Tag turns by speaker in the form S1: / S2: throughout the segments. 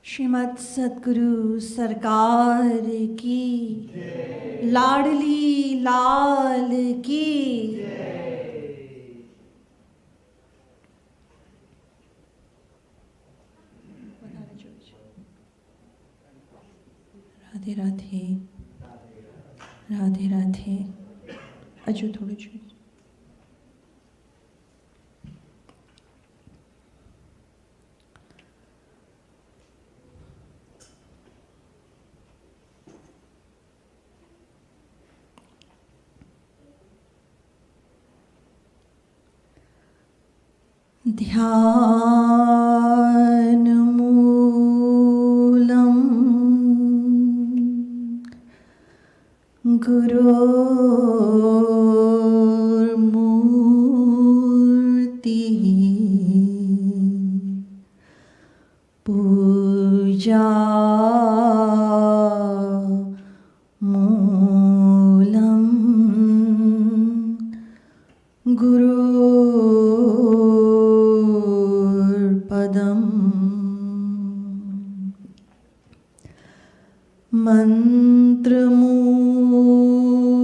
S1: श्रीमद् सद्गुरु सरकार की, लाडली लाल की। राधे राधे, राधे राधे। अजू थोड़ी चीज ध्यान मूलम गुरोर्मूर्ति पूजा मूलम गुरुर्पदम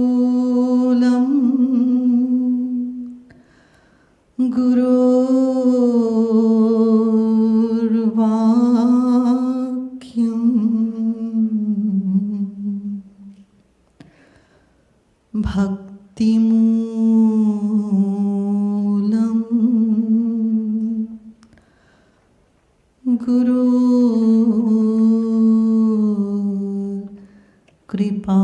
S1: मंत्रमूलम गुरुर्वाक्यम भक्तिमूलम कृपा।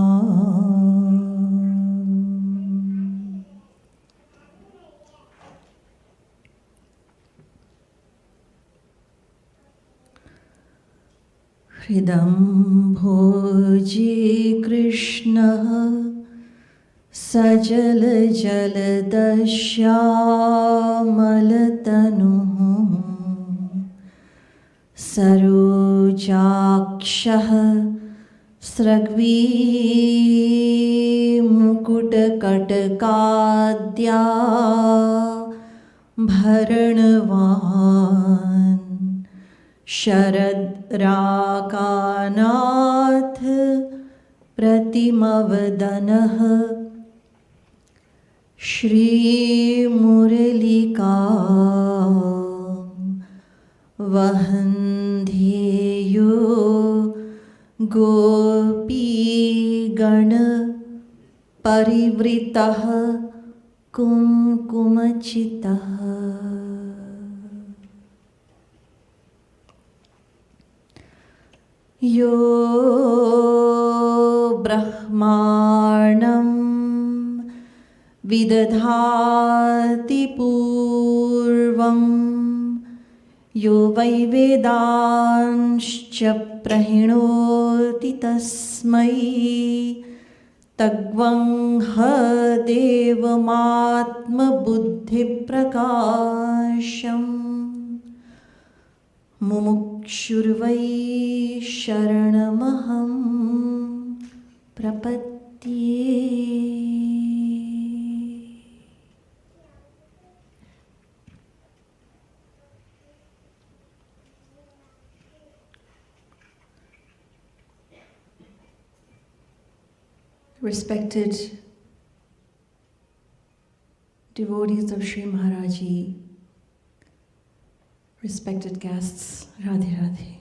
S1: हृदं भोजे कृष्णः सजलजलदश्यामलतनुः सरोजाक्षः स्रग्वीमुकुटकटकाद्या भरणवान् शरद्राकानाथ प्रतिमवदनः श्रीमुरलिका वहन्ध्येयो गोपीगण परिवृतः कुङ्कुमचितः। यो ब्रह्माणं विदधाति पूर्वं यो वै वेदांश्च प्रहिणोति तस्मै तग्वंह देवमात्मबुद्धिप्रकाशम् मुमुक्षुर्वै शरणमहं प्रपद्ये। Respected devotees of Sri Maharaj Ji, respected guests, Radhe Radhe.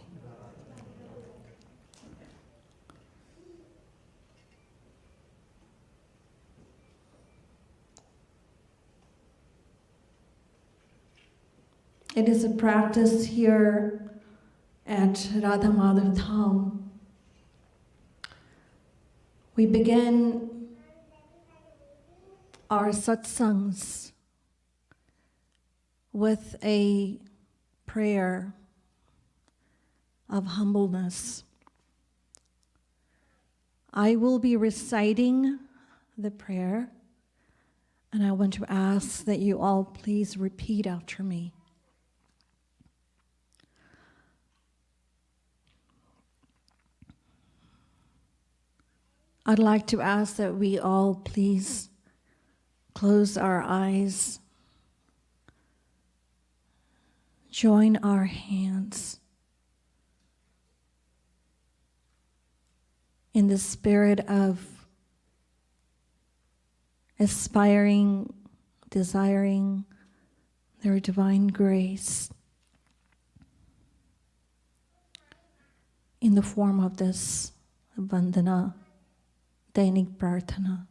S1: It is a practice here at Radha Madhav Dham. We begin our satsangs with a prayer of humbleness. I will be reciting the prayer, and I want to ask that you all please repeat after me. I'd like to ask that we all please close our eyes, join our hands in the spirit of aspiring, desiring their divine grace in the form of this vandana, Dainik Prarthana.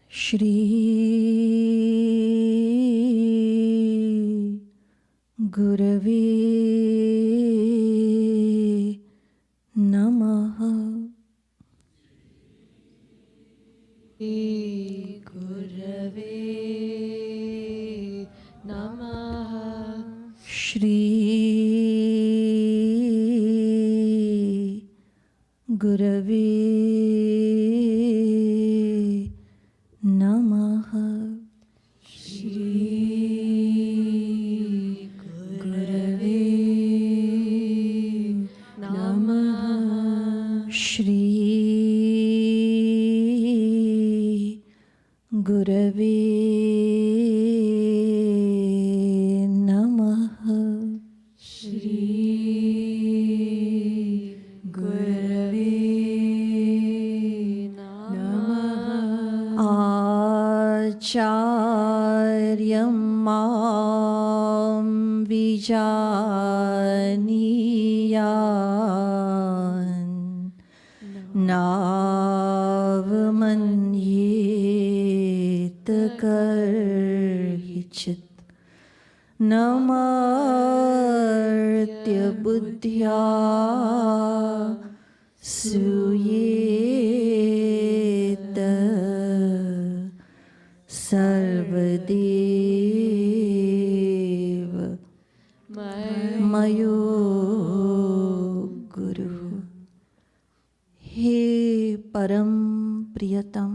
S1: Shri Gurave Namaha.
S2: Shri Gurave Namaha.
S1: Shri Gurave Namaha.
S2: Shri Gurave Namaha.
S1: Shri Gurave Namaha.
S2: Shri Gurave Namaha.
S1: Acharyam mam vijaniyan navmanyet karhichit namartya buddhya suyeta sarvadeva हे परम प्रियतम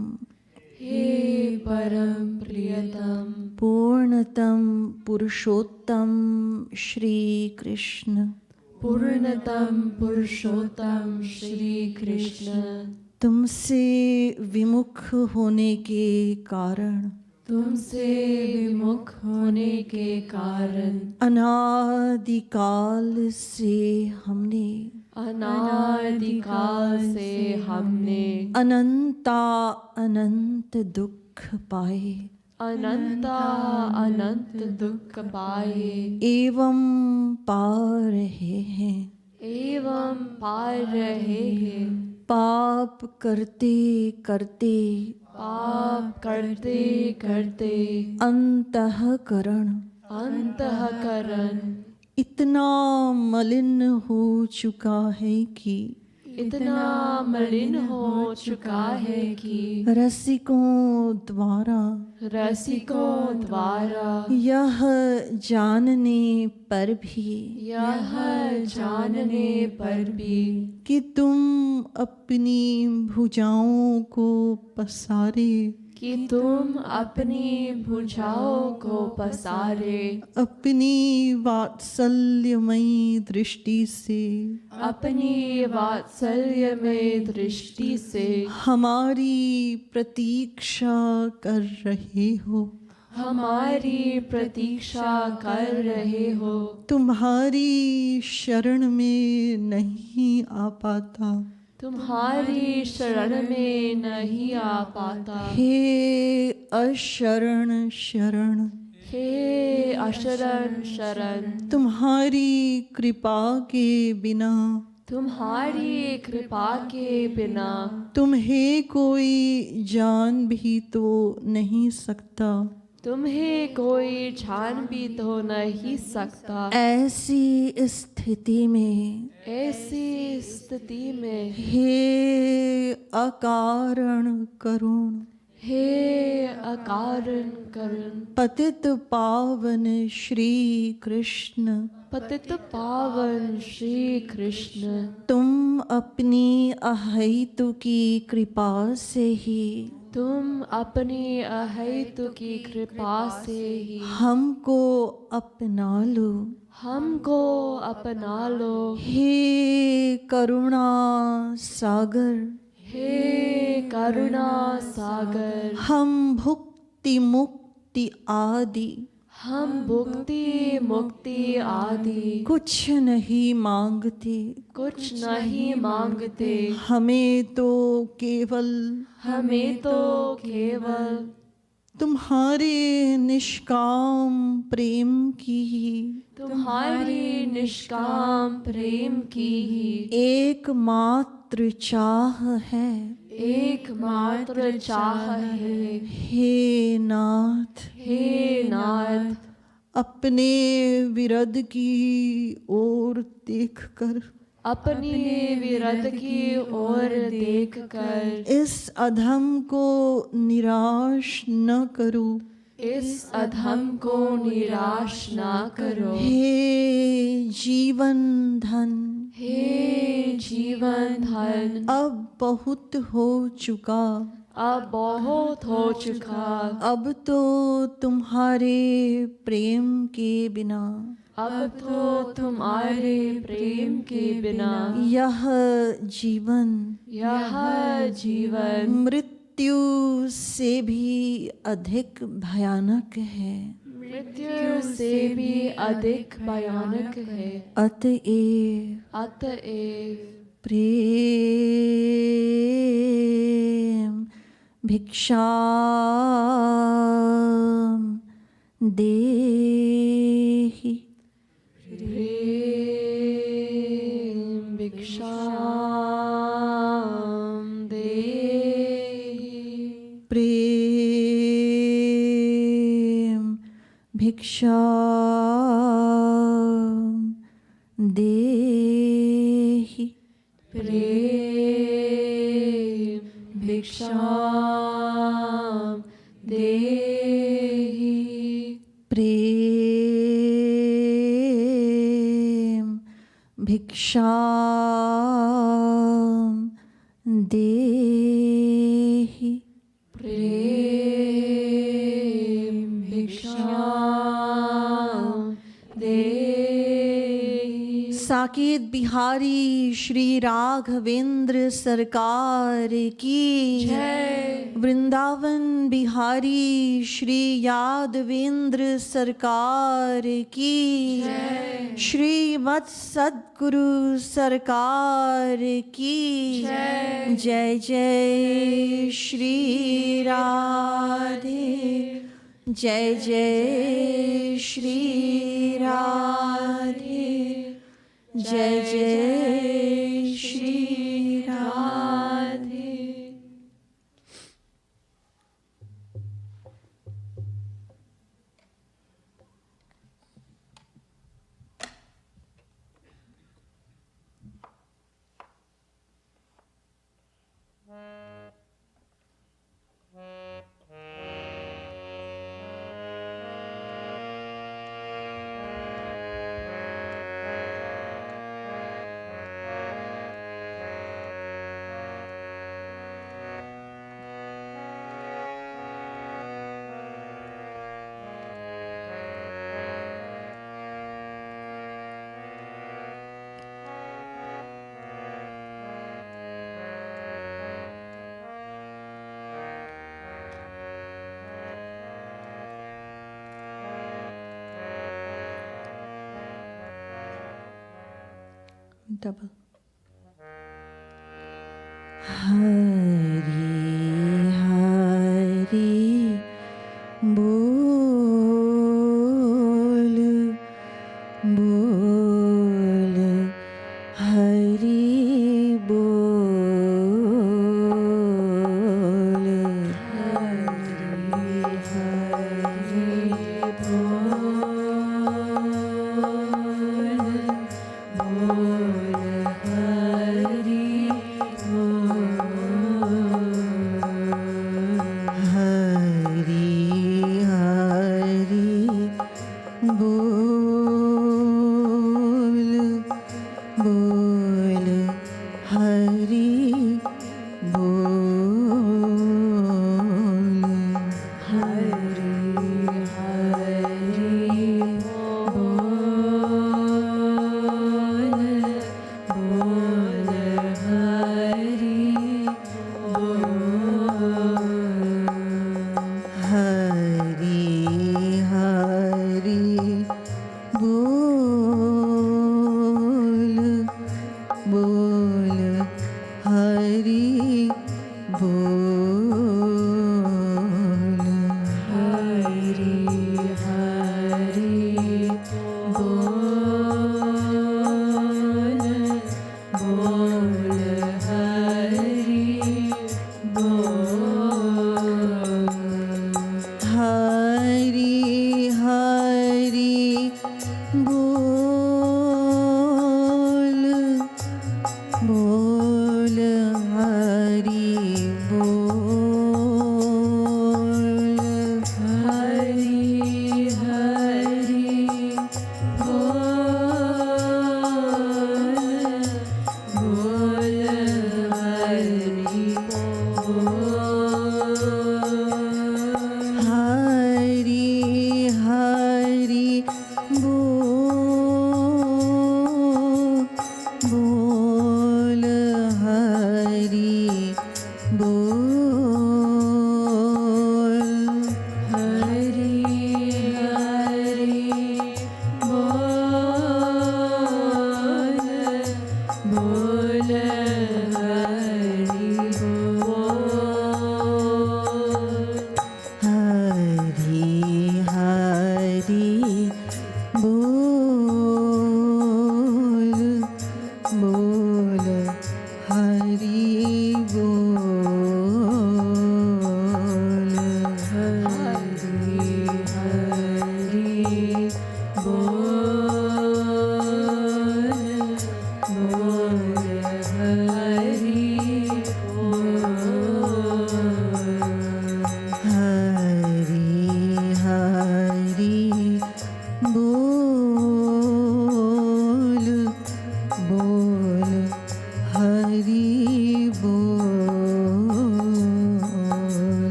S2: हे परम प्रियतम
S1: पूर्णतम पुरुषोत्तम श्री कृष्ण
S2: पूर्णतम पुरुषोत्तम श्री कृष्ण
S1: तुमसे विमुख होने के कारण
S2: तुमसे विमुख होने के कारण
S1: अनादिकाल से हमने
S2: अनादिकाल से हमने
S1: अनंता अनंत दुख पाए
S2: अनंता अनंत दुख पाए
S1: एवं पा रहे हैं।
S2: एवं पा रहे हैं।
S1: पाप करते करते
S2: पाप करते करते
S1: अंतःकरण
S2: अंतःकरण
S1: इतना मलिन हो चुका है कि
S2: इतना मलिन हो चुका है कि
S1: रसिकों द्वारा
S2: रसिकों द्वारा
S1: यह जानने पर भी
S2: यह जानने पर भी
S1: कि तुम अपनी भुजाओं को पसारे
S2: कि तुम अपनी भुजाओं को पसारे
S1: अपनी वात्सल्यमयी दृष्टि से
S2: अपनी वात्सल्यमय दृष्टि से
S1: हमारी प्रतीक्षा कर रहे हो।
S2: हमारी प्रतीक्षा कर रहे हो।
S1: तुम्हारी शरण में नहीं आ पाता।
S2: तुम्हारी शरण में नहीं आ पाता।
S1: हे अशरण शरण
S2: हे अशरण शरण
S1: तुम्हारी कृपा के बिना
S2: तुम्हारी कृपा के बिना
S1: तुम्हें कोई जान भी तो नहीं सकता।
S2: तुम्हें कोई जान भी तो नहीं सकता।
S1: ऐसी स्थिति में
S2: ऐसी स्थिति में
S1: हे अकारण करुण
S2: हे अकारण करुण
S1: पतित पावन श्री कृष्ण
S2: पतित पावन श्री कृष्ण
S1: तुम अपनी अहेतु की कृपा से ही
S2: तुम अपनी अहेतु की कृपा से ही
S1: हमको अपना लो।
S2: हमको अपना लो।
S1: हे करुणा सागर
S2: हे करुणा सागर
S1: हम भुक्ति मुक्ति आदि
S2: हम भुक्ति मुक्ति आदि
S1: कुछ नहीं मांगते।
S2: कुछ नहीं मांगते।
S1: हमें तो केवल
S2: हमें तो केवल
S1: तुम्हारे निष्काम प्रेम की ही
S2: तुम्हारी निष्काम प्रेम की ही
S1: एकमात्र चाह है।
S2: एकमात्र चाह है।
S1: हे नाथ
S2: हे नाथ
S1: अपने विरद की ओर देखकर
S2: अपनी विरत की ओर देखकर
S1: इस अधम को निराश न करो।
S2: इस अधम को निराश ना करो।
S1: हे जीवन धन
S2: हे जीवन धन
S1: अब बहुत हो चुका।
S2: अब बहुत हो चुका।
S1: अब तो तुम्हारे प्रेम के बिना
S2: अब तो तुम्हारे प्रेम के बिना
S1: यह जीवन मृत्यु से भी अधिक भयानक है।
S2: मृत्यु से भी अधिक भयानक है।
S1: अतएव प्रेम भिक्षा देहि
S2: भिक्षाम देहि।
S1: प्रेम भिक्षाम देहि
S2: प्रेम भिक्षाम देहि।
S1: प्रेम भिक्षाम देहि
S2: प्रेम भिक्षाम देहि।
S1: साकेत बिहारी श्री राघवेंद्र सरकार की
S2: जय।
S1: वृंदावन बिहारी श्री यादवेंद्र सरकार की
S2: जय।
S1: श्रीमद सद्गुरु सरकार की
S2: जय।
S1: जय जय श्री राधे, जय जय श्री राधे, जय जय Shri Radhe. Double. Hari Hari Bol Bol Hari Bol Hari Hari बोल हरि बोल।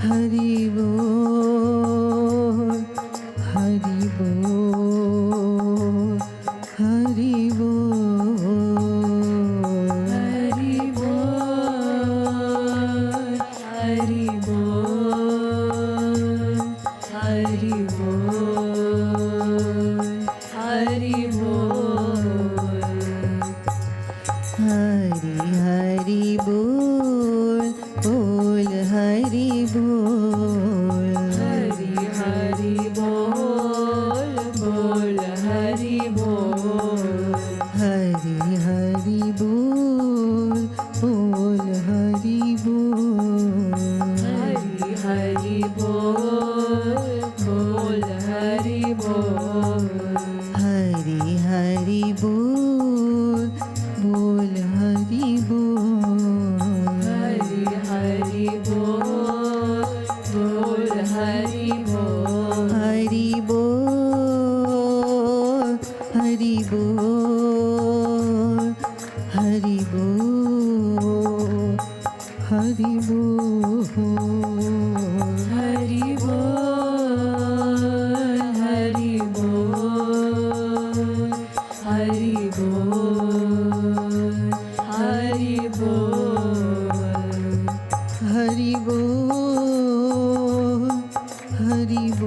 S1: Hari Bol, Hari Bol, Hari Bol, Hari Bol, Hari Bol, Hari Bol, Hari Bol, Hari Hari Bol, Bol Hari Bol, Hari Hari Bol, Bol Hari Bol, Hari Hari Bol, Bol Hari Bol, Hari Hari Bol, Bol Hari Bol, Hari Hari Bol, Bol Hari Bol, Hari Hari Bol, Bol Hari Bol, Hari Bol, Hari Bol, Hari Bol, Hari Bol, Hari Bol, Hari Bol, Hari Bol, Hari Bol, Hari Bol, Hari Bol,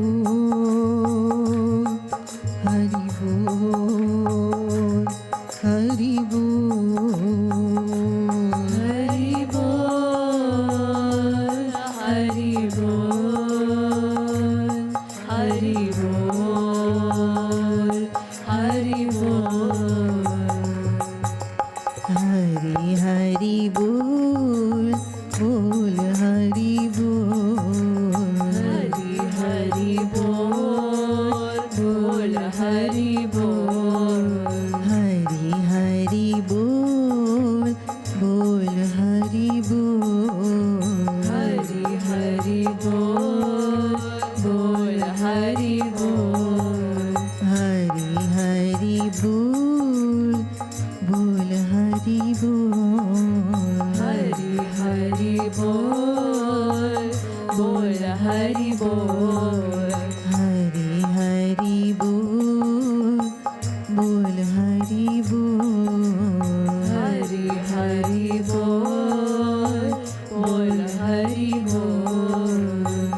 S1: Hari Bol, Hari Bol, Hari Bol, Hari Bol, Hari Bol, Hari Bol, Hari Hari Bol, Bol Hari Bol, Hari Hari Bol, Bol Hari Bol, Hari Hari Bol, Bol Hari Bol, Hari Hari Bol, Bol Hari Bol, Hari Hari Bol, Bol Hari Bol, Hari Hari Bol, Bol Hari Bol, Hari Hari Bol, Bol Hari Bol, Hari Hari Bol, Bol Hari Bol,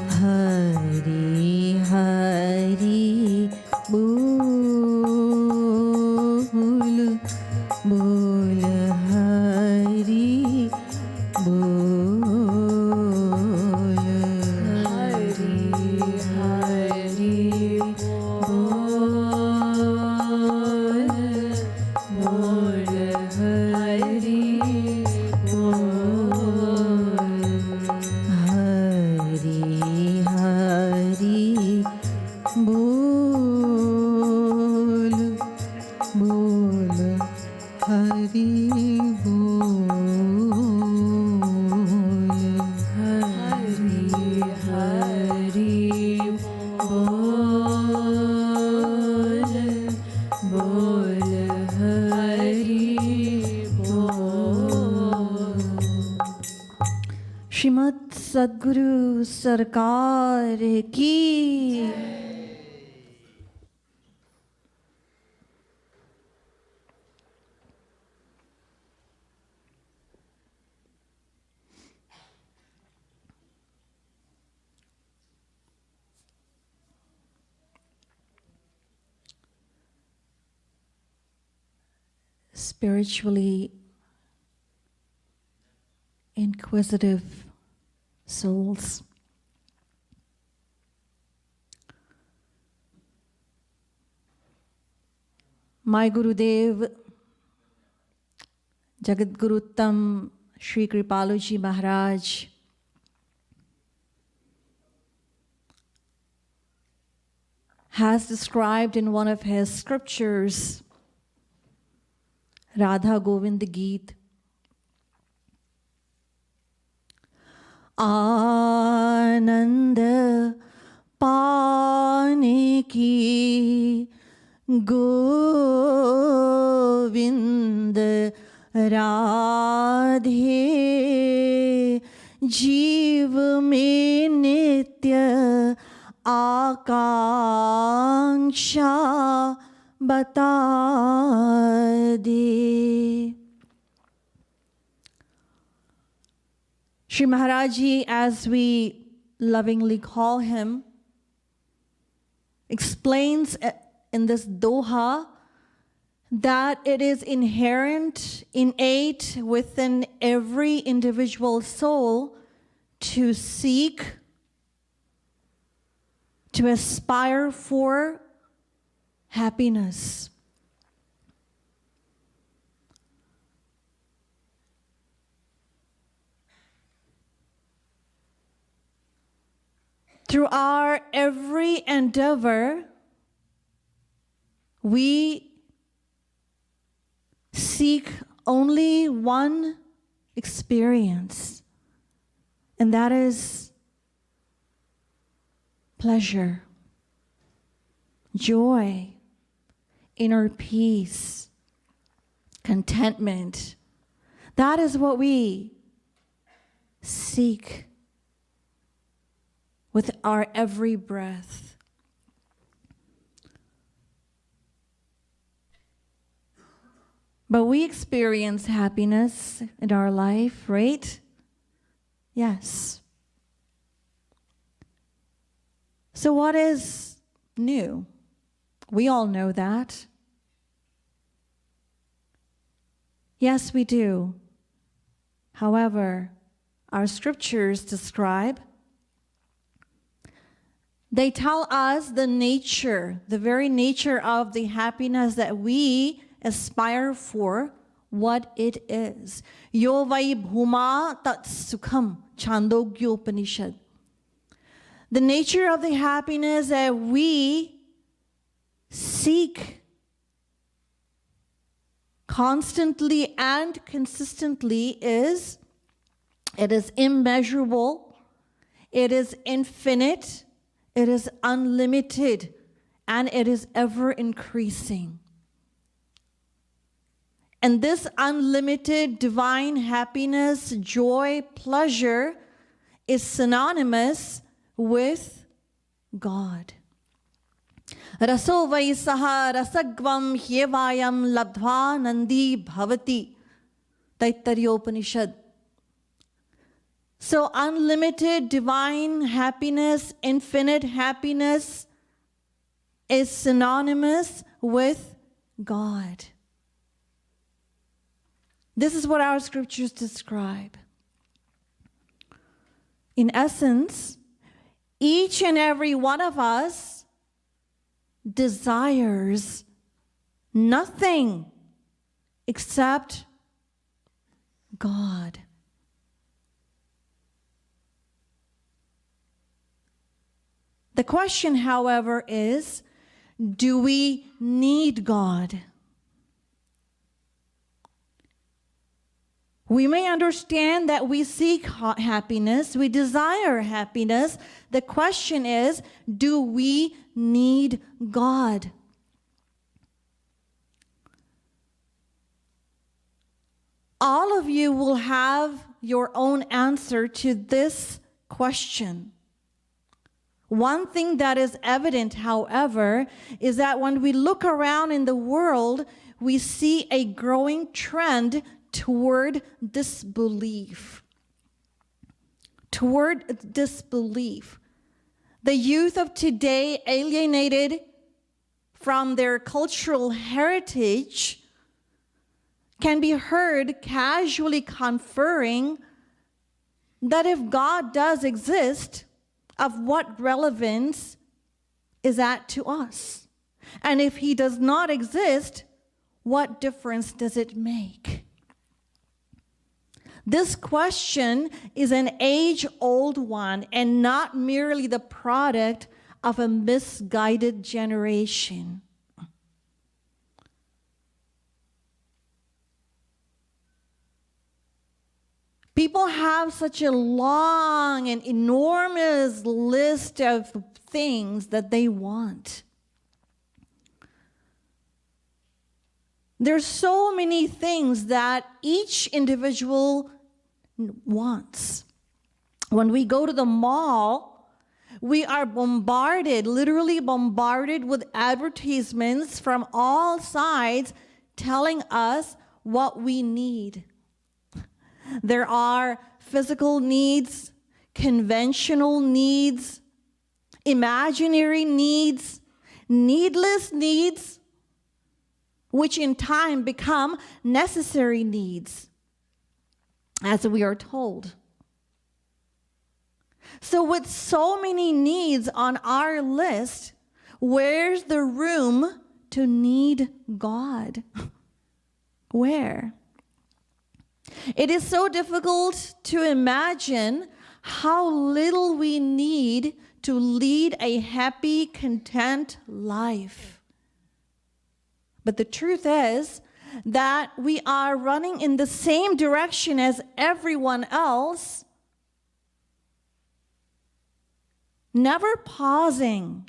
S1: Hari Hari Bol, Bol Hari Bol, Hari Hari Bol, Bol Hari Bol, Hari Hari Bol, Bol Hari Bol, Hari Hari Bol, Bol Hari Bol. Shrimad सद्गुरु सरकार की spiritually inquisitive souls. My Gurudev, Jagadguru Shree Kripaluji Maharaj, has described in one of his scriptures, Radha Govind Geet, आनंद पाने की गोविंद राधे जीव में ki nitya akanksha bata de. Shri Maharaji, as we lovingly call him, explains in this doha that it is inherent, innate within every individual soul to seek, to aspire for happiness. Through our every endeavor, we seek only one experience, and that is pleasure, joy, inner peace, contentment. That is what we seek with our every breath. But we experience happiness in our life, right? Yes. So what is new? We all know that. Yes, we do. However, our scriptures describe, they tell us the nature, the very nature of the happiness that we aspire for, what it is. Yo vai bhuma tat sukham, Chandogyopanishad. The nature of the happiness that we seek constantly and consistently is, it is immeasurable, it is infinite, it is unlimited, and it is ever increasing. And this unlimited divine happiness, joy, pleasure is synonymous with God. Raso vaisaha rasagvam hyevayam labdva nandi bhavati. Taittiriyopanishad. So unlimited divine happiness, infinite happiness is synonymous with God. This is what our scriptures describe. In essence, each and every one of us desires nothing except God. The question, however, is, do we need God? We may understand that we seek happiness, we desire happiness. The question is, do we need God? All of you will have your own answer to this question. One thing that is evident, however, is that when we look around in the world, we see a growing trend toward disbelief. Toward disbelief. The youth of today, alienated from their cultural heritage, can be heard casually conferring that if God does exist, of what relevance is that to us? And if he does not exist, what difference does it make? This question is an age-old one and not merely the product of a misguided generation. People have such a long and enormous list of things that they want. There's so many things that each individual wants. When we go to the mall, we are bombarded, literally bombarded with advertisements from all sides telling us what we need. There are physical needs, conventional needs, imaginary needs, needless needs, which in time become necessary needs, as we are told. So with so many needs on our list, where's the room to need God? Where? It is so difficult to imagine how little we need to lead a happy, content life. But the truth is that we are running in the same direction as everyone else, never pausing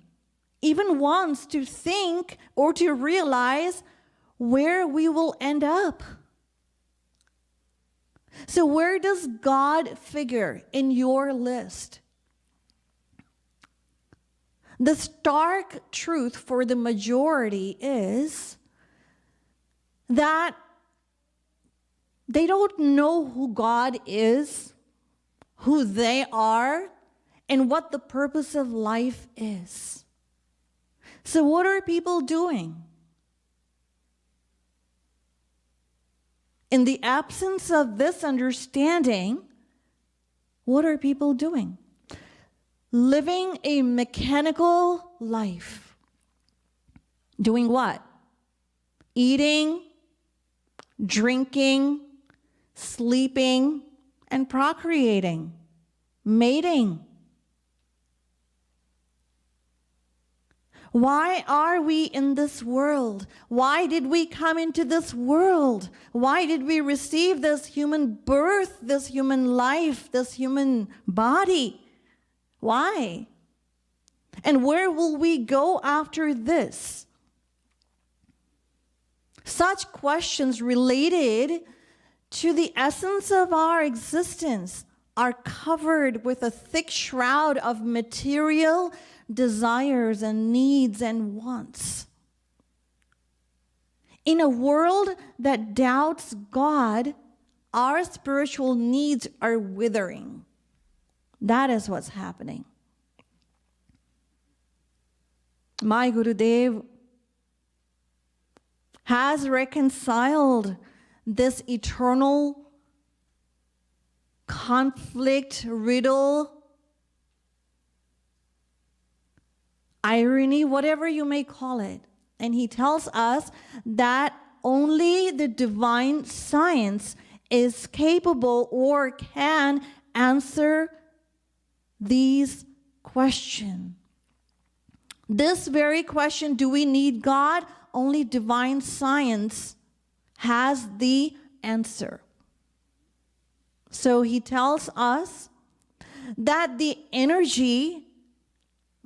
S1: even once to think or to realize where we will end up. So where does God figure in your list? The stark truth for the majority is that they don't know who God is, who they are, and what the purpose of life is. So what are people doing? In the absence of this understanding, what are people doing? Living a mechanical life. Doing what? Eating, drinking, sleeping, and procreating, mating. Why are we in this world? Why did we come into this world? Why did we receive this human birth, this human life, this human body? Why? And where will we go after this? Such questions related to the essence of our existence are covered with a thick shroud of material desires and needs and wants. In a world that doubts God, our spiritual needs are withering. That is what's happening. My Gurudev has reconciled this eternal conflict, riddle, irony, whatever you may call it. And he tells us that only the divine science is capable or can answer these questions. This very question, do we need God? Only divine science has the answer. So he tells us that the energy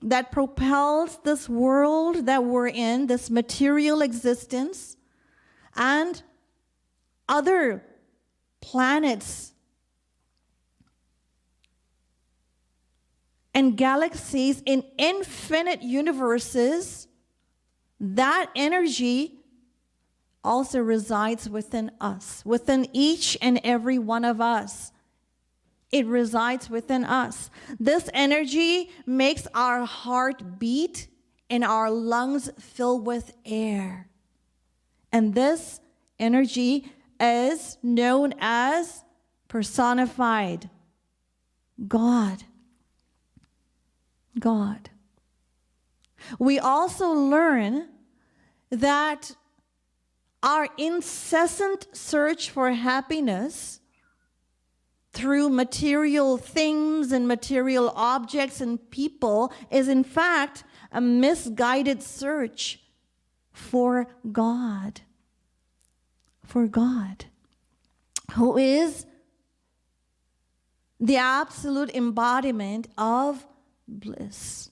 S1: that propels this world that we're in, this material existence, and other planets and galaxies in infinite universes, that energy also resides within us, within each and every one of us. It resides within us. This energy makes our heart beat and our lungs fill with air. And this energy is known as personified God. God. We also learn that our incessant search for happiness through material things and material objects and people is in fact a misguided search for God. For God, who is the absolute embodiment of bliss.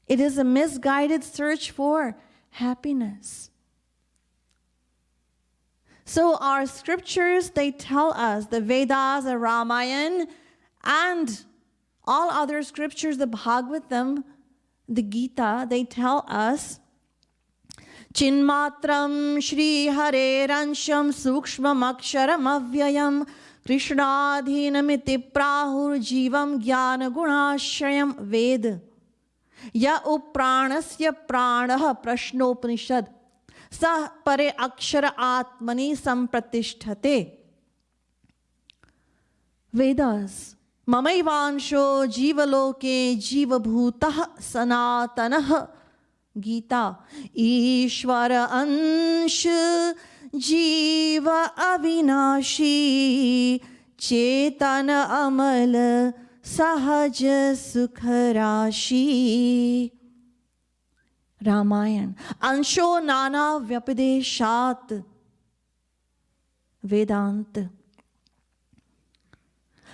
S1: It is a misguided search for happiness. So our scriptures, they tell us, the Vedas, the Ramayana, and all other scriptures, the Bhagavatam, the Gita, they tell us, Chinmatram Shri Hare Ransham Sukshmam Aksharam Avyayam Krishnadhinamiti Prahur Jivam Jnana Gunashayam Ved Ya Upranasya Pranaha Prashnopanishad Sah Pare Akshara Atmani Sampratishthate. Vedas. Mamaivansho Jivaloke Jivabhutah Sanatanah. Gita. Ishvara Ansh Jiva Avinashi Chetana Amal Sahaja Sukharashi. Ramayan. Ansho Nana Vyapadeshat. Vedanta.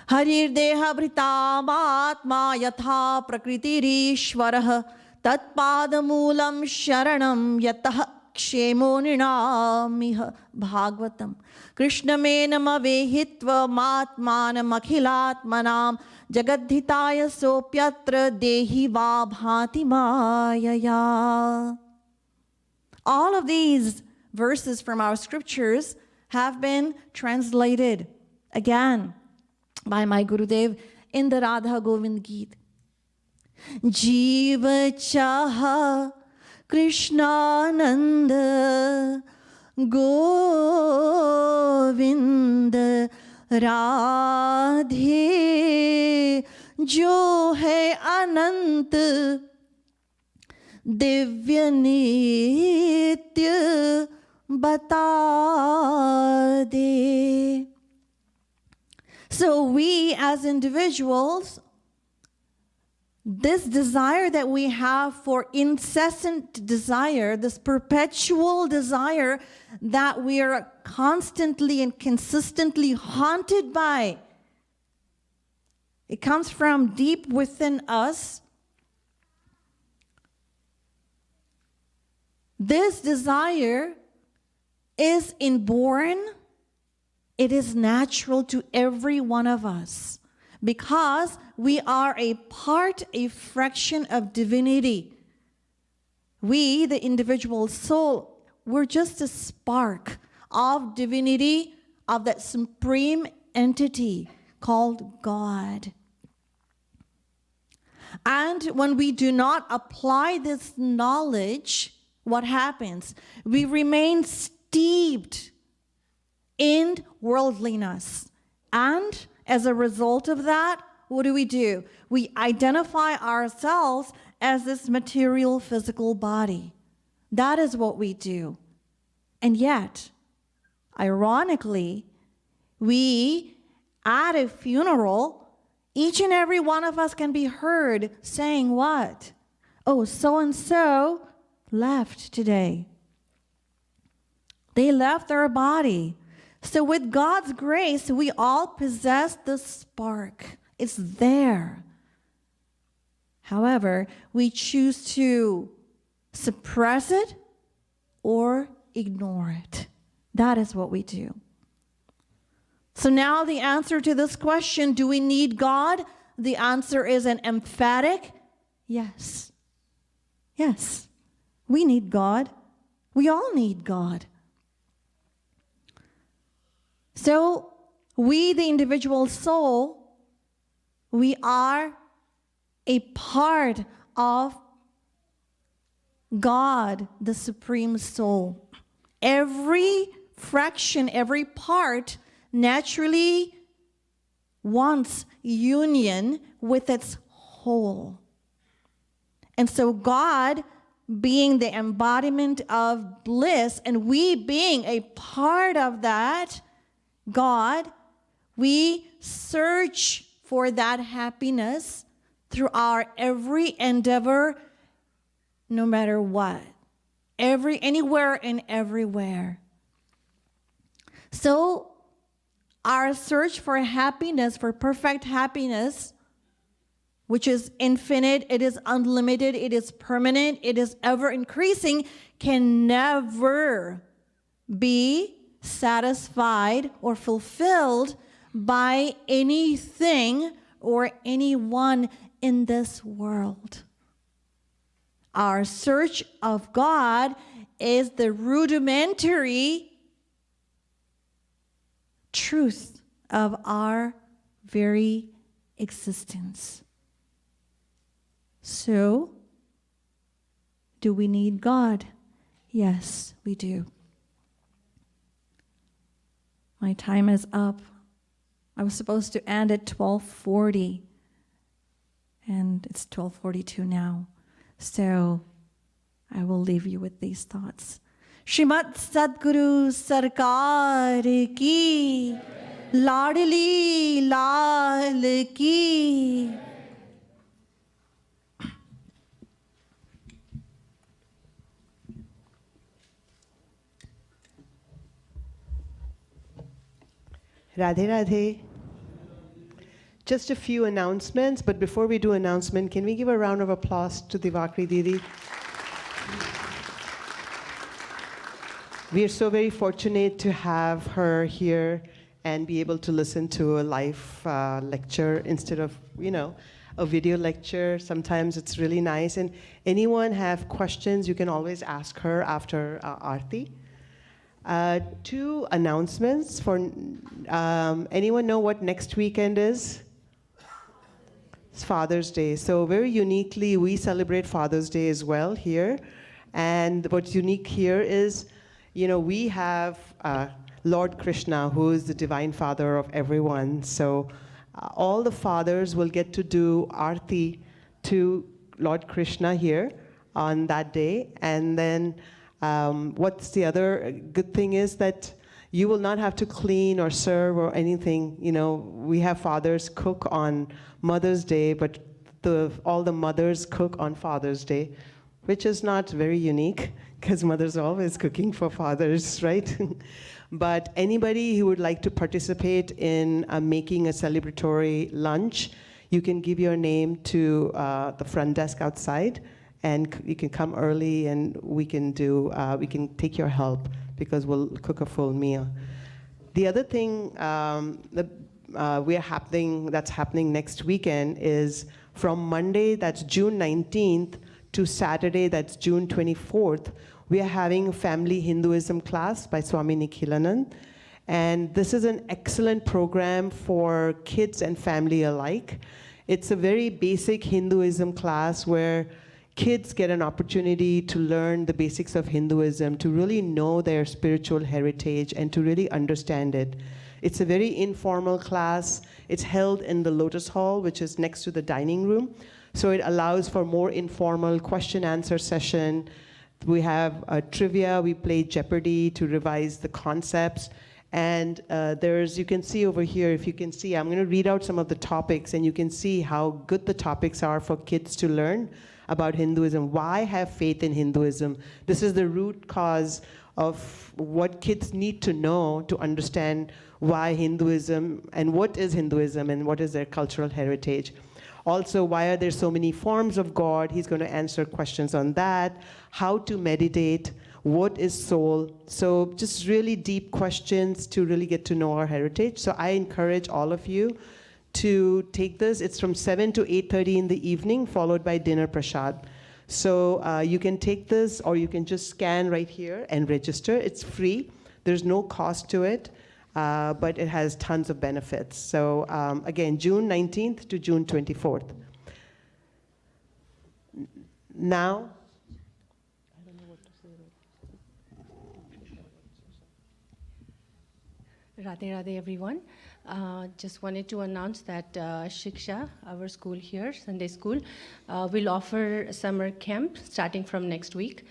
S1: Harir Deha Bhritam Atma Yatha Prakritirishvarah Tatpadamulam Sharanam Yatah Kshemo Nirnamiha. Bhagavatam. Krishna Menam Avehitva Matmanam Akhilatmanam Jagadhitaya Sopyatra Dehi Vabhati Mayaya. All of these verses from our scriptures have been translated again by my Gurudev in the Radha Govind Geet. Jiva Chaha Krishnananda Govinda Radhe Jo Hai Anant Divya Nitya Bata De. So we as individuals, this desire that we have for incessant desire, this perpetual desire that we are constantly and consistently haunted by, it comes from deep within us. This desire is inborn. It is natural to every one of us because we are a part, a fraction of divinity. We, the individual soul, we're just a spark of divinity, of that supreme entity called God. And when we do not apply this knowledge, what happens? We remain steeped in worldliness. And as a result of that, what do? We identify ourselves as this material physical body. That is what we do. And yet, ironically, we, at a funeral, each and every one of us can be heard saying what? Oh, so-and-so left today. They left our body. So with God's grace, we all possess the spark. It's there. However, we choose to suppress it or ignore it. That is what we do. So now the answer to this question, do we need God? The answer is an emphatic yes. Yes, we need God. We all need God. So we, the individual soul, we are a part of God, the Supreme Soul. Every fraction, every part naturally wants union with its whole. And so God, being the embodiment of bliss, and we being a part of that, God, we search for that happiness through our every endeavor, no matter what. Anywhere and everywhere. So our search for happiness, for perfect happiness, which is infinite, it is unlimited, it is permanent, it is ever increasing, can never be satisfied or fulfilled by anything or anyone in this world. Our search of God is the rudimentary truth of our very existence. So, do we need God? Yes, we do. My time is up. I was supposed to end at 12:40, and it's 12:42 now. So I will leave you with these thoughts. Shrimat Sadguru Sarkar ki, Ladli Lal ki.
S3: Radhe Radhe. Just a few announcements, but before we do announcement, can we give a round of applause to Diwakari Didi? We are so very fortunate to have her here and be able to listen to a live lecture instead of, a video lecture. Sometimes it's really nice. And anyone have questions, you can always ask her after Aarti. Two announcements for anyone know what next weekend is? It's Father's Day. So very uniquely, we celebrate Father's Day as well here. And what's unique here is, we have Lord Krishna, who is the divine father of everyone. So all the fathers will get to do Aarti to Lord Krishna here on that day. And then what's the other good thing is that you will not have to clean or serve or anything. We have fathers cook on Mother's Day, but all the mothers cook on Father's Day, which is not very unique because mothers are always cooking for fathers, right? But anybody who would like to participate in making a celebratory lunch, you can give your name to the front desk outside, and you can come early, and we can take your help because we'll cook a full meal. The other thing that's happening next weekend is from Monday, that's June 19th, to Saturday, that's June 24th, we are having a family Hinduism class by Swami Nikhilanand. And this is an excellent program for kids and family alike. It's a very basic Hinduism class where kids get an opportunity to learn the basics of Hinduism, to really know their spiritual heritage and to really understand it. It's a very informal class. It's held in the Lotus Hall, which is next to the dining room. So it allows for more informal question-answer session. We have trivia. We play Jeopardy to revise the concepts. And you can see over here, if you can see, I'm going to read out some of the topics, and you can see how good the topics are for kids to learn about Hinduism. Why have faith in Hinduism? This is the root cause of what kids need to know to understand why Hinduism, and what is Hinduism, and what is their cultural heritage. Also, why are there so many forms of God? He's going to answer questions on that. How to meditate. What is soul? So just really deep questions to really get to know our heritage. So I encourage all of you to take this. It's from 7 to 8:30 in the evening, followed by dinner prasad. So you can take this, or you can just scan right here and register. It's free. There's no cost to it, but it has tons of benefits. So again, June 19th to June 24th. Now,
S4: Radhe Radhe everyone. Just wanted to announce that Shiksha, our school here, Sunday school, will offer a summer camp starting from next week.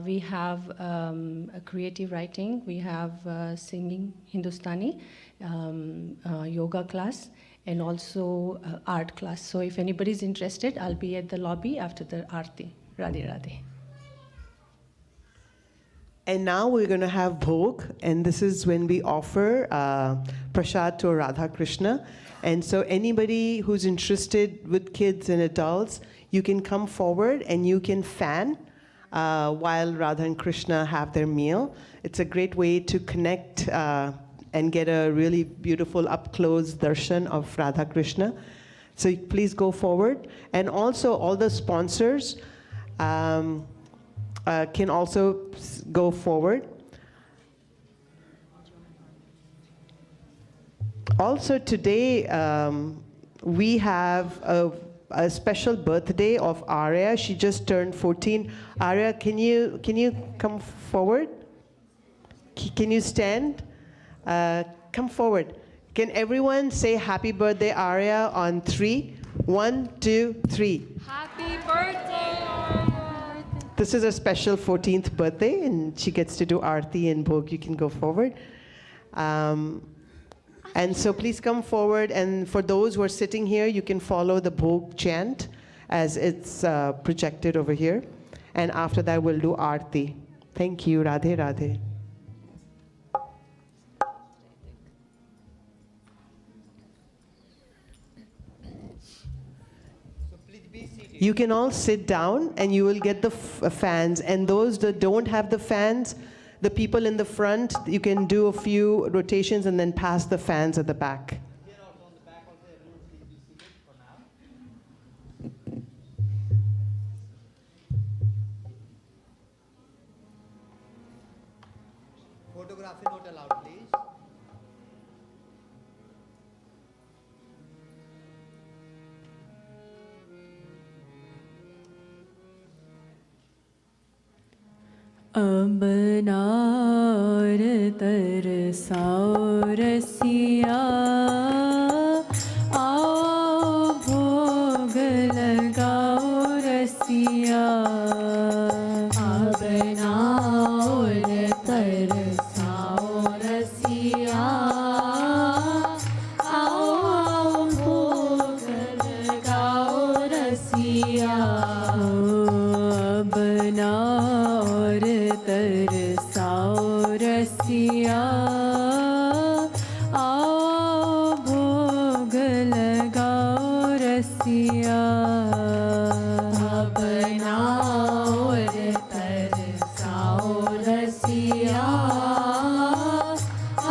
S4: We have a creative writing, we have singing Hindustani, yoga class, and also art class. So if anybody's interested, I'll be at the lobby after the Aarti. Radhe Radhe.
S3: And now we're going to have Bhog, and this is when we offer prasad to Radha Krishna. And so anybody who's interested with kids and adults, you can come forward and you can fan while Radha and Krishna have their meal. It's a great way to connect and get a really beautiful up-close darshan of Radha Krishna. So please go forward. And also all the sponsors can also go forward. Also today, we have a special birthday of Arya. She just turned 14. Arya, can you come forward? Can you stand? Come forward. Can everyone say happy birthday, Arya, on 3? 1, 2, 3.
S2: Happy birthday!
S3: This is a special 14th birthday, and she gets to do Aarti and Bhog. You can go forward. And so please come forward, and for those who are sitting here, you can follow the Bhog chant as it's projected over here. And after that, we'll do Aarti. Thank you. Radhe Radhe. You can all sit down, and you will get the fans. And those that don't have the fans, the people in the front, you can do a few rotations and then pass the fans at the back.
S5: Photography not allowed, please.
S2: अब नार तरसाओ रसिया आओ भोग लगाओ रसिया अब नार तरसाओ रसिया आओ भोग लगाओ रसिया अब नार तरसाओ रसिया आओ भोग लगाओ रसिया अब नार तरसाओ रसिया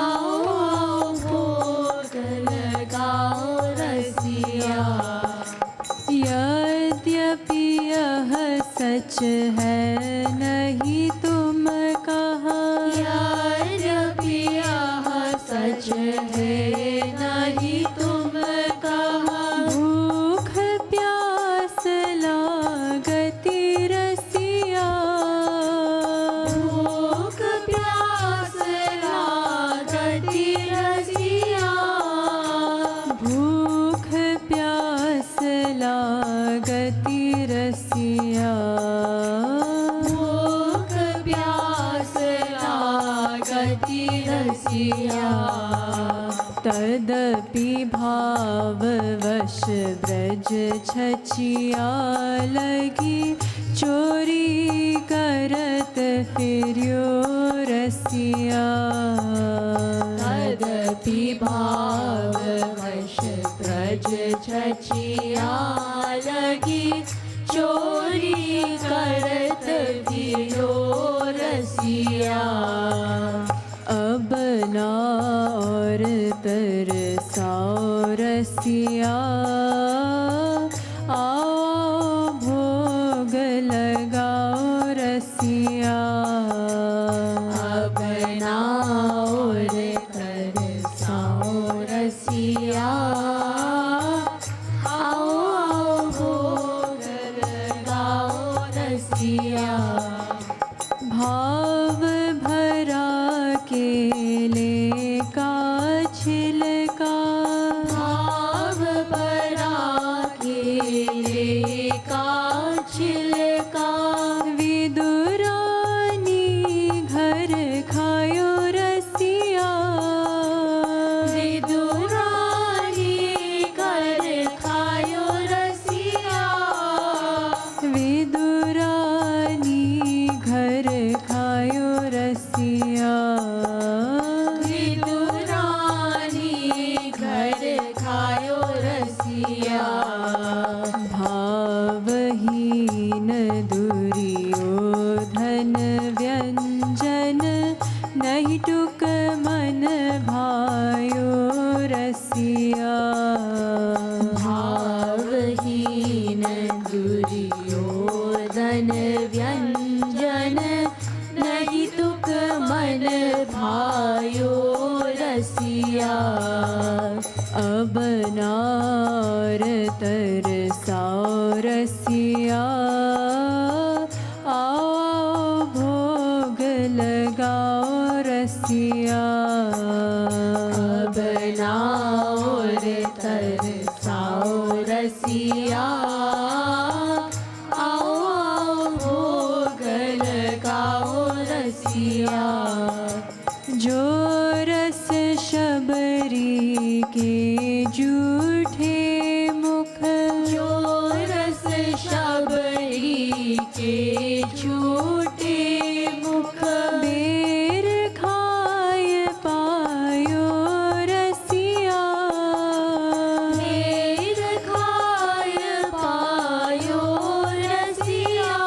S2: आओ भोग लगाओ रसिया यद्यपि यह सच है नहीं तुम कहा यद्यपि यह सच है नहीं तुम कहा भूख प्यास लागती रसिया भूख प्यास लागती रसिया भूख प्यास लागती रसिया भूख प्यास लागती रसिया तदपि भाववश ब्रज छचिया लगी चोरी करत फिर्यो रसिया तदपि भाववश ब्रज छचिया लगी चोरी करत फिर्यो रसिया अब नार तरसाओ रसिया आओ भोग लगाओ रसिया अब नार तरसाओ रसिया आओ भोग लगाओ रसिया दुर्योधन व्यंजन नहीं तुक मन भायो रसिया अब नार तरसाओ रसिया आओ भोग लगाओ रसिया अब नार तरसाओ रसिया आओ भोग लगाओ रसिया जो रस शबरी के जूठे मुख जो रस शबरी के झूठे मुख बेर खाय पायो रसिया बेर खाय पायो रसिया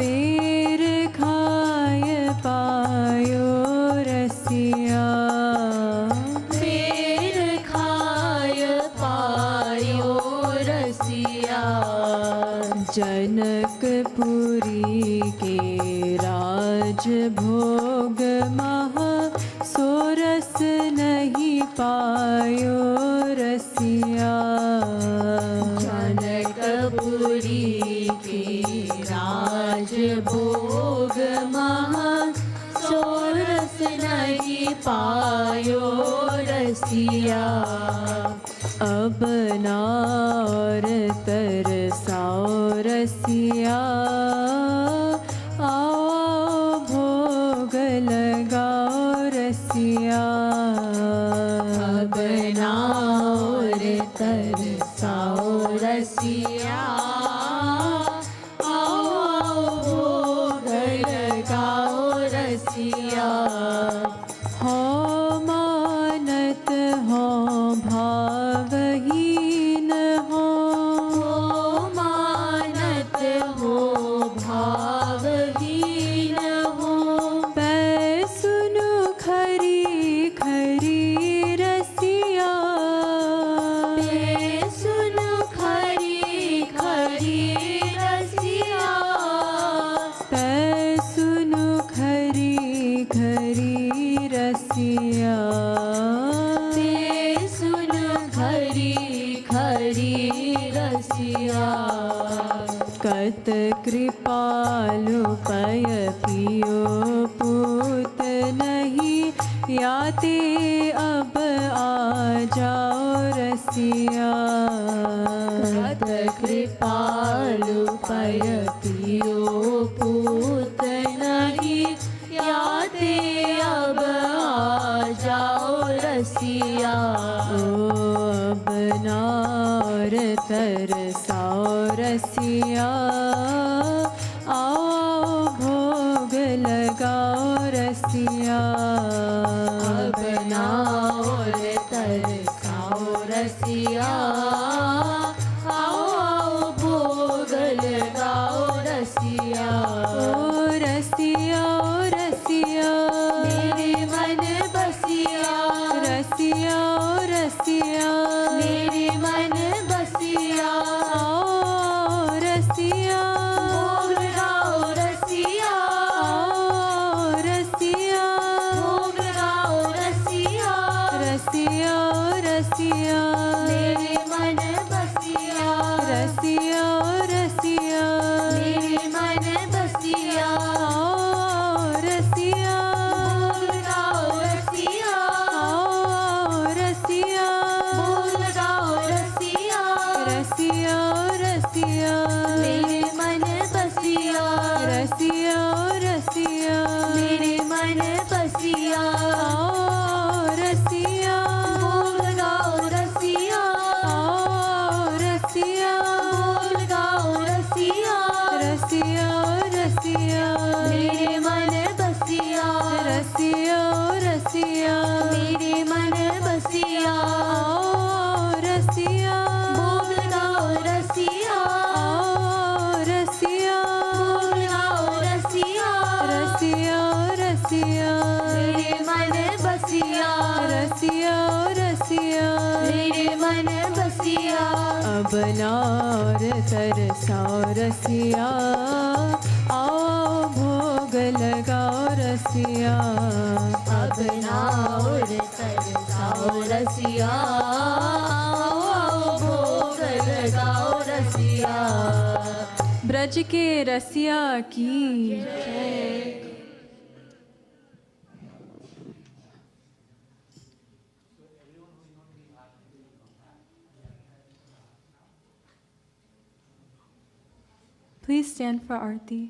S2: बेर खाय पायो रसिया बेर खाय पायो रसिया जनकपुरी के राज भोग महा सोरस नहीं पायो रसिया जनकपुरी के राज भोग महा सोरस नहीं पायो रसिया अब नार तरसाओ रसिया आओ भोग लगाओ रसिया अब नार तरसाओ रसिया आओ भोग लगाओ रसिया हो मानत हो भावहीन हो मानत हो भावहीन हो पै सुनु खरी खरी रसिया पै सुनु खरी खरी रसिया पै सुनु खरी खरी रसिया पै सुनु खरी खरी रसिया कत कृपालु पय पियो पूत नहीं याते अब आ जाओ रसिया कत कृपालु पय पियो पूत नहीं याते अब आ जाओ रसिया ओ अब नार तरसाओ रसिया आओ भोग लगाओ रसिया अब नार तरसाओ रसिया आओ भोग लगाओ रसिया ओ रसिया मेरे मन बसिया रसिया रसिया मेरे मन बसिया ओ रसिया भोग लगाओ रसिया ओ रसिया भोग लगाओ रसिया रसिया रसिया मेरे मन बसिया रसिया रसिया मेरे मन बसिया ओ रसिया भोग लगाओ रसिया ओ रसिया भोग लगाओ रसिया रसिया रसिया मेरे मन बसिया रसिया रसिया मेरे मन बसिया ओ रसिया भोग लगाओ रसिया ओ रसिया भोग लगाओ रसिया रसिया रसिया मेरे मन बसिया रसिया रसिया मेरे मन बसिया ओ रसिया भोग लगाओ रसिया ओ रसिया भोग लगाओ रसिया रसिया रसिया मेरे मन बसिया रसिया रसिया मेरे मन बसिया अब बनार तरसाओ रसिया, आओ भोग लगाओ रसिया।
S6: अब नाउर तरसाओ रसिया, आओ भोग लगाओ रसिया।
S2: ब्रज के रसिया की जय। Please stand for Aarti.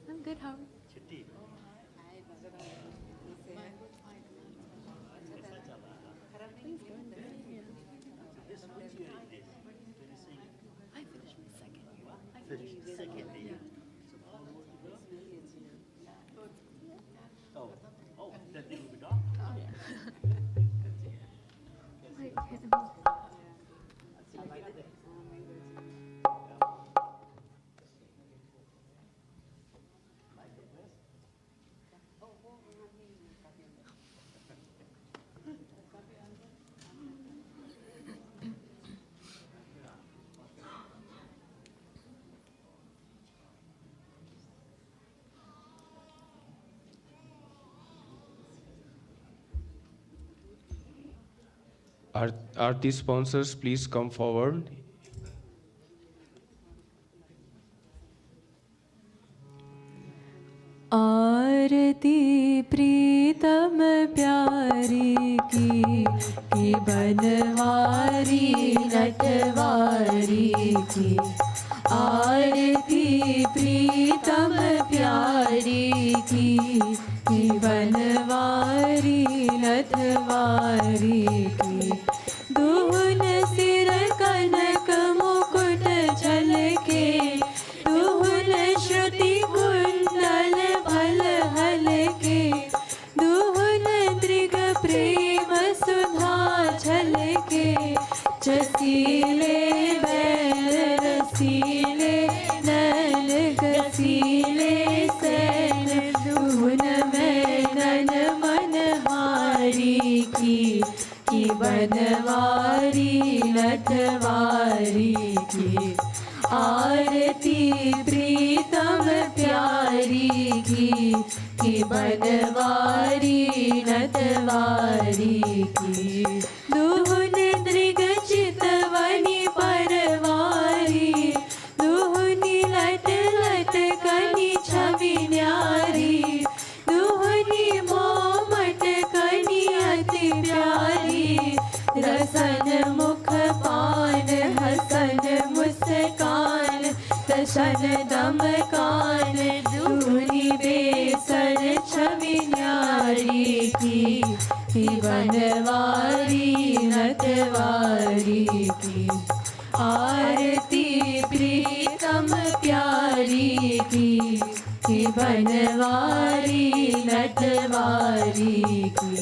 S2: I'm good, how are you?
S7: Aarti sponsors, please come forward.
S2: आरती प्रीतम प्यारी की बनवारी नटवारी की। आरती प्रीतम प्यारी की बनवारी नटवारी की। दुहन सिर कनक मुकुट झलके, दुहन श्रुति कुंडल भल हलके। दुहन दृग प्रेम सुधा झलके, जसीले बैल रसीले नैन गसीले सैन। दुहन मैनन मनहारी की बनवारी नटवारी की। आरती प्रीतम प्यारी की बनवारी नटवारी की। दुहुन दृग चितवनी परवारी, दुहुनी लट लट कनी छवि न्यारी। दुहुनी मोमट कनी अति प्यारी, रसन मुख पान हसन मुस्कान। दशन दम कान दुनी बेसन छवि न्यारी की बनवारी नटवारी की। आरती प्रीतम प्यारी की बनवारी नटवारी की।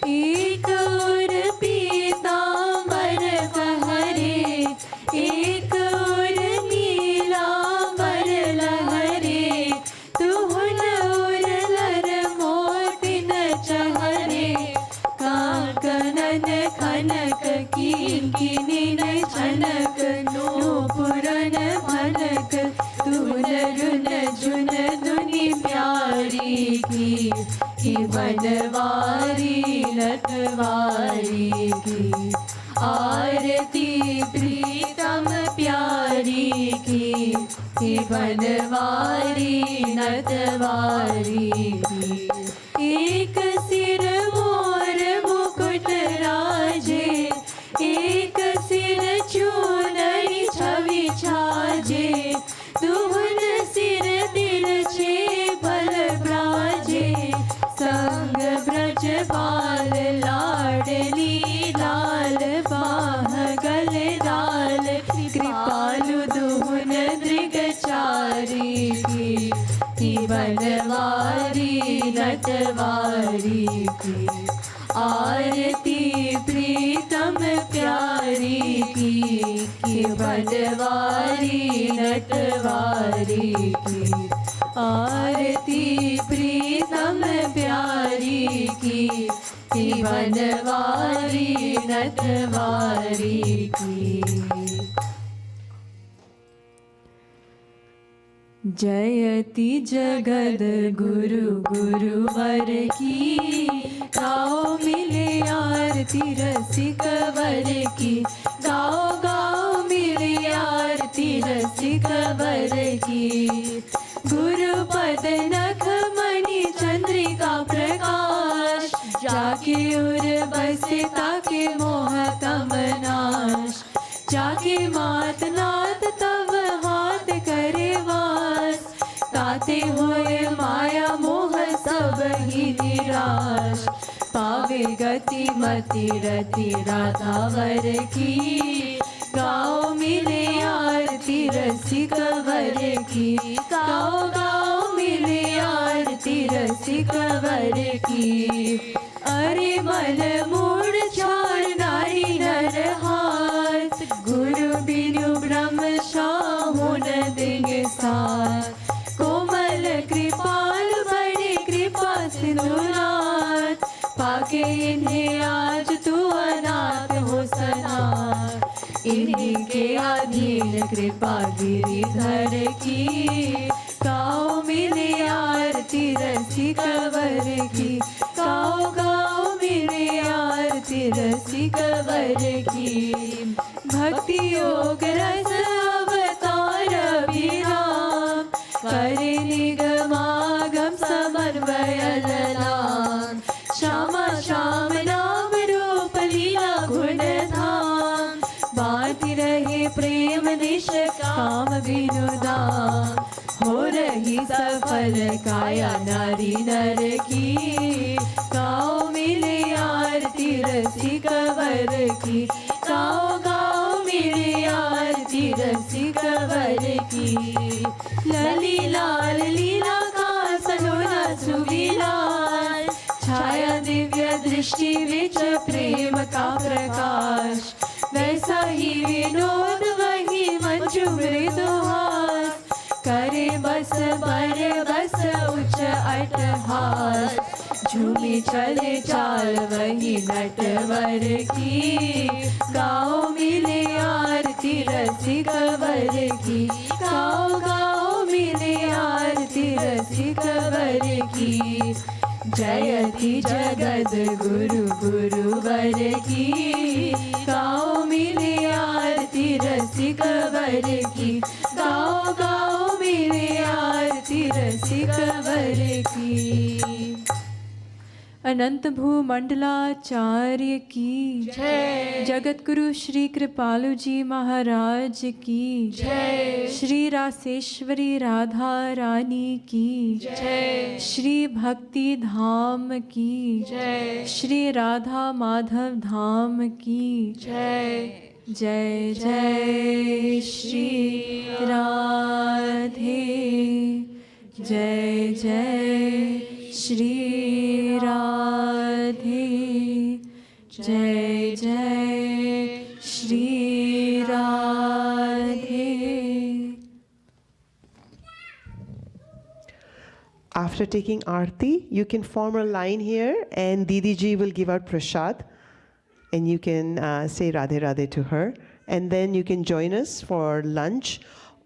S2: एक और पीतांबर फहरे, एक और नीलांबर लहरे। दुहुन और लर मोतिन चहरे, काकनन खनक किंकिनीन छनक। नूपुरन भनक दुहुन रुन झुन धुनि प्यारी की बनवारी नटवारी की। आरती प्रीतम प्यारी की बनवारी नटवारी की। एक सिर मोर मुकुट राजे, एक सिर चूनरी छवि छाजे। दुहुन सिर तिरछे भल ब्राजे, संग ब्रज बाल लाडली लाल। बाह गल लाल कृपालु दुहुन दृग चारी की बनवा
S6: नटवारी की, आरती प्रीतम प्यारी की बनवारी नटवारी की, आरती प्रीतम प्यारी की बनवारी नटवारी की। जयति जगद गुरु गुरुवर की, गाओ मिले आरती रसिक वर की, गाओ गाओ मिले आरती रसिक वर की। गुरुपद नख मणि चंद्रिका प्रकाश, जाके उर बसे ताके मोह तम नाश, जाके मात नाथ तब हाथ करे वास, ताते हुए माया मोह सब ही निराश। पावे गति मति रति राधा वर की, गाओ मिले आरती रसिक वर की, गाओ गाओ मिले आरती रसिक वर की। अरे मन मूड छोड़ नारी नर हाथ, गुरु बिनु ब्रह्म शाहुन देंगे साथ। कोमल कृपाल बड़े कृपा सिंधुनाथ, पाके इन्हें आज तू अनाथ हो सनाथ। इन्हीं के अधीन कृपा गिरिधर की, गाओ मिले आरती रसिक वर की, गाओ गाओ मिले आरती रसिक वर की। भक्ति योग रस अवतार अभिराम, करे निगमागम समन्वय ललाम। श्यामा श्याम नाम रूप लीला गुण धाम, बांधि रहे प्रेम निष्काम बिनु दाम। हो रही सफल काया नारी नर की, गाओ मिले आरती रसिक वर की, गाओ गाओ मिले आरती रसिक वर की। लली लाल लीला का सलोना सुविलास, छाया दिव्य दृष्टि विच प्रेम का प्रकाश। वैसा ही विनोद वही मंजु मृदुहास, करे बस बर बस उच्च अट्टहास। झूमी चले चाल वही नटवर की, गाओ मिले आरती रसिक वर की, गाओ गाओ मिले आरती रसिक वर की। जयति जगद गुरु गुरुवर की, गाओ मिले आरती रसिक वर की, गाओ गाओ मिले आरती रसिक वर की।
S2: अनंत भूमंडलाचार्य की
S6: जय।
S2: जगतगुरु श्री कृपालु जी महाराज की
S6: जय।
S2: श्री रासेश्वरी राधा रानी की
S6: जय।
S2: श्री भक्ति धाम की
S6: जय।
S2: श्री राधा माधव धाम की
S6: जय।
S2: जय जय श्री राधे, जय जय श्री राधे, जय जय Shri Radhe.
S3: After taking Aarti, you can form a line here and Didi Ji will give out prasad and you can say Radhe Radhe to her. And then you can join us for lunch.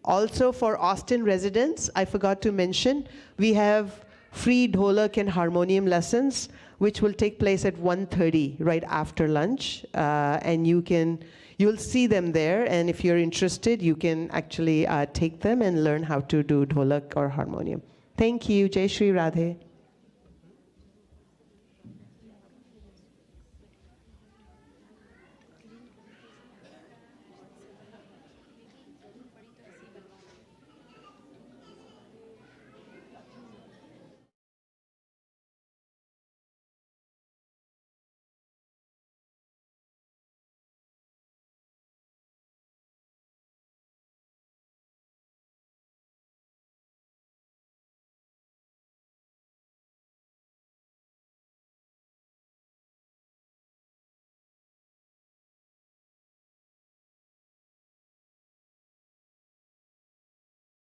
S3: Also for Austin residents, I forgot to mention, we have free dholak and harmonium lessons, which will take place at 1:30 right after lunch. And you'll see them there. And if you're interested, you can actually take them and learn how to do dholak or harmonium. Thank you. Jai Shri Radhe.